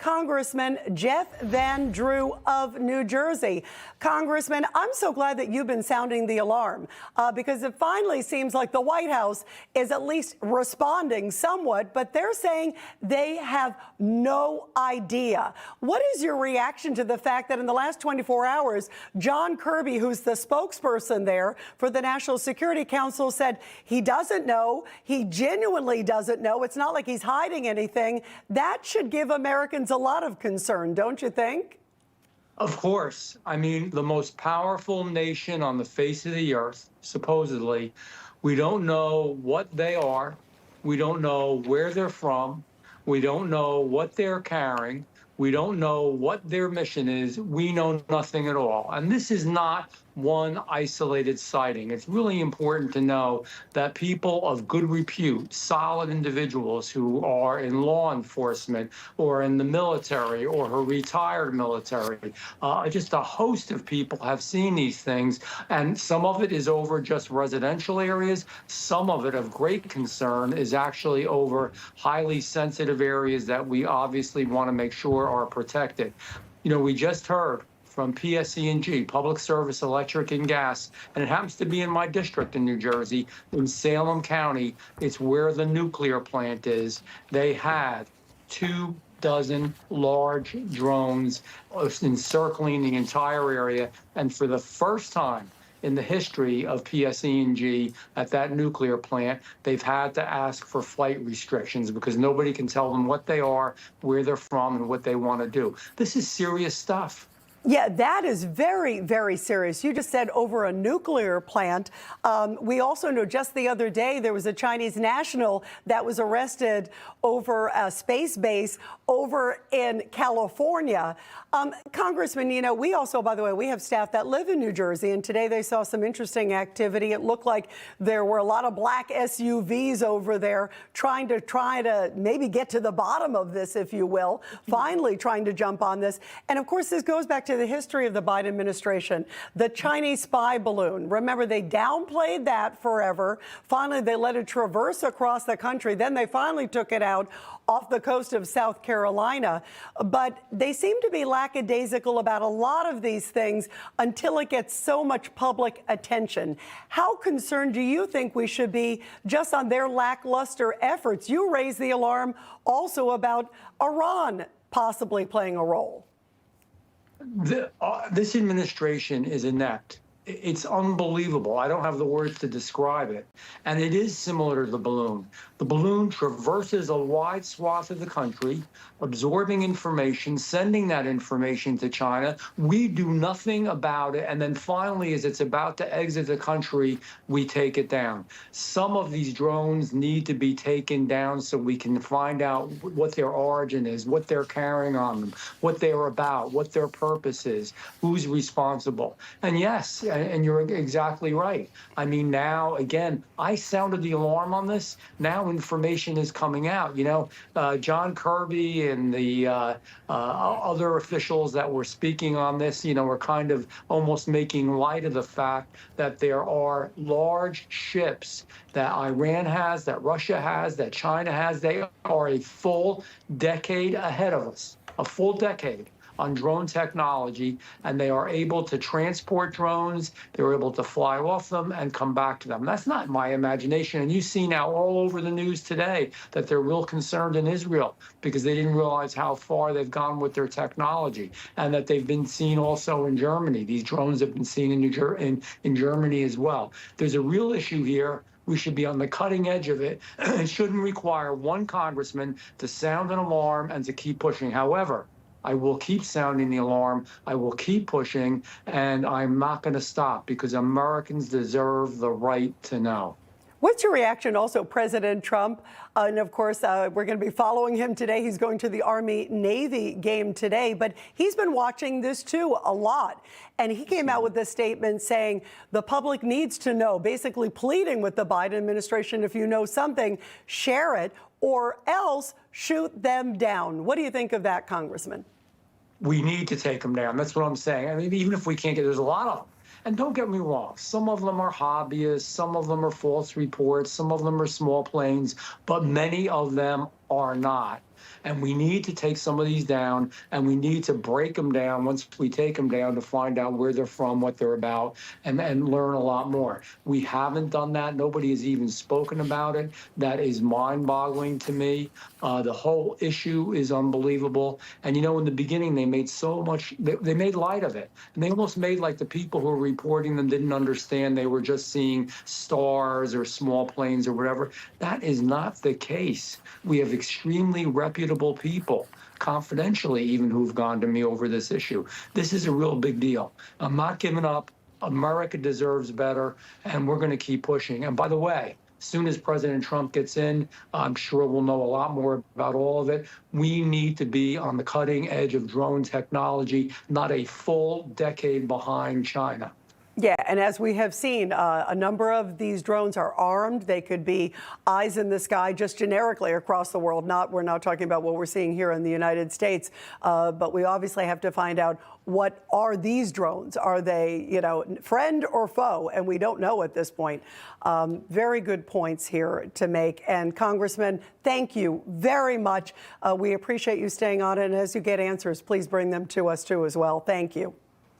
Congressman Jeff Van Drew of New Jersey. Congressman, I'm so glad that you've been sounding the alarm because it finally seems like the White House is at least responding somewhat, but they're saying they have no idea. What is your reaction to the fact that in the last 24 hours, John Kirby, who's the spokesperson there for the National Security Council, said he doesn't know, he genuinely doesn't know. It's not like he's hiding anything. That should give Americans a lot of concern, don't you think? Of course. I mean, the most powerful nation on the face of the earth, supposedly, we don't know what they are. We don't know where they're from. We don't know what they're carrying. We don't know what their mission is. We know nothing at all. And this is not one isolated sighting. It's really important to know that people of good repute, solid individuals who are in law enforcement or in the military or who are retired military, just a host of people have seen these things. And some of it is over just residential areas. Some of it of great concern is actually over highly sensitive areas that we obviously want to make sure are protected. You know, we just heard from PSE&G, Public Service Electric and Gas, and it happens to be in my district in New Jersey, in Salem County. It's where the nuclear plant is. They had 24 large drones encircling the entire area, and for the first time in the history of PSE&G at that nuclear plant, they've had to ask for flight restrictions because nobody can tell them what they are, where they're from, and what they want to do. This is serious stuff. Yeah, that is very, very serious. You just said over a nuclear plant. We also know just the other day there was a Chinese national that was arrested over a space base over in California. Congressman, you know, we also, by the way, we have staff that live in New Jersey, and today they saw some interesting activity. It looked like there were a lot of black SUVs over there trying to maybe get to the bottom of this, if you will, finally trying to jump on this. And of course, this goes back to the history of the Biden administration. The Chinese spy balloon. Remember, they downplayed that forever. Finally, they let it traverse across the country. Then they finally took it out off the coast of South Carolina. But they seem to be lackadaisical about a lot of these things until it gets so much public attention. How concerned do you think we should be just on their lackluster efforts? You raised the alarm also about Iran possibly playing a role. This administration is inept. It's unbelievable. I don't have the words to describe it. And it is similar to the balloon. The balloon traverses a wide swath of the country, absorbing information, sending that information to China. We do nothing about it. And then finally, as it's about to exit the country, we take it down. Some of these drones need to be taken down so we can find out what their origin is, what they're carrying on them, what they're about, what their purpose is, who's responsible. And yes, and you're exactly right. I mean, now, again, I sounded the alarm on this. Now information is coming out. You know, John Kirby and the other officials that were speaking on this, you know, were kind of almost making light of the fact that there are large ships that Iran has, that Russia has, that China has. They are a full decade ahead of us, a full decade on drone technology, and they are able to transport drones. They're able to fly off them and come back to them. That's not my imagination. And you see now all over the news today that they're real concerned in Israel because they didn't realize how far they've gone with their technology, and that they've been seen also in Germany. These drones have been seen in Germany as well. There's a real issue here. We should be on the cutting edge of it. It shouldn't require one congressman to sound an alarm and to keep pushing. However, I will keep sounding the alarm. I will keep pushing, and I'm not going to stop because Americans deserve the right to know. What's your reaction also, President Trump? And of course, we're going to be following him today. He's going to the Army-Navy game today, but he's been watching this too a lot. And he came out with this statement saying the public needs to know, basically pleading with the Biden administration, if you know something, share it, or else shoot them down. What do you think of that, Congressman? We need to take them down. That's what I'm saying. I mean, even if we can't get, there's a lot of them. And don't get me wrong, some of them are hobbyists, some of them are false reports, some of them are small planes, but many of them are not. And we need to take some of these down, and we need to break them down once we take them down to find out where they're from, what they're about, and learn a lot more. We haven't done that. Nobody has even spoken about it. That is mind-boggling to me. The whole issue is unbelievable. And you know, in the beginning, they made so much, they made light of it. And they almost made like the people who were reporting them didn't understand. They were just seeing stars or small planes or whatever. That is not the case. We have extremely reputable people, confidentially even, who've gone to me over this issue. This is a real big deal. I'm not giving up. America deserves better, and we're going to keep pushing. And by the way, as soon as President Trump gets in, I'm sure we'll know a lot more about all of it. We need to be on the cutting edge of drone technology, not a full decade behind China. Yeah, and as we have seen, a number of these drones are armed. They could be eyes in the sky just generically across the world. We're not talking about what we're seeing here in the United States, but we obviously have to find out, what are these drones? Are they, you know, friend or foe? And we don't know at this point. Very good points here to make. And Congressman, thank you very much. We appreciate you staying on, and as you get answers, please bring them to us too as well. Thank you.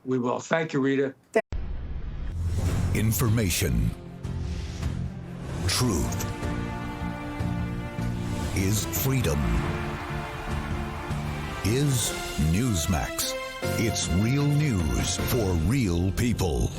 We will. Thank you, Rita. Information. Truth is freedom. Is Newsmax. It's real news for real people.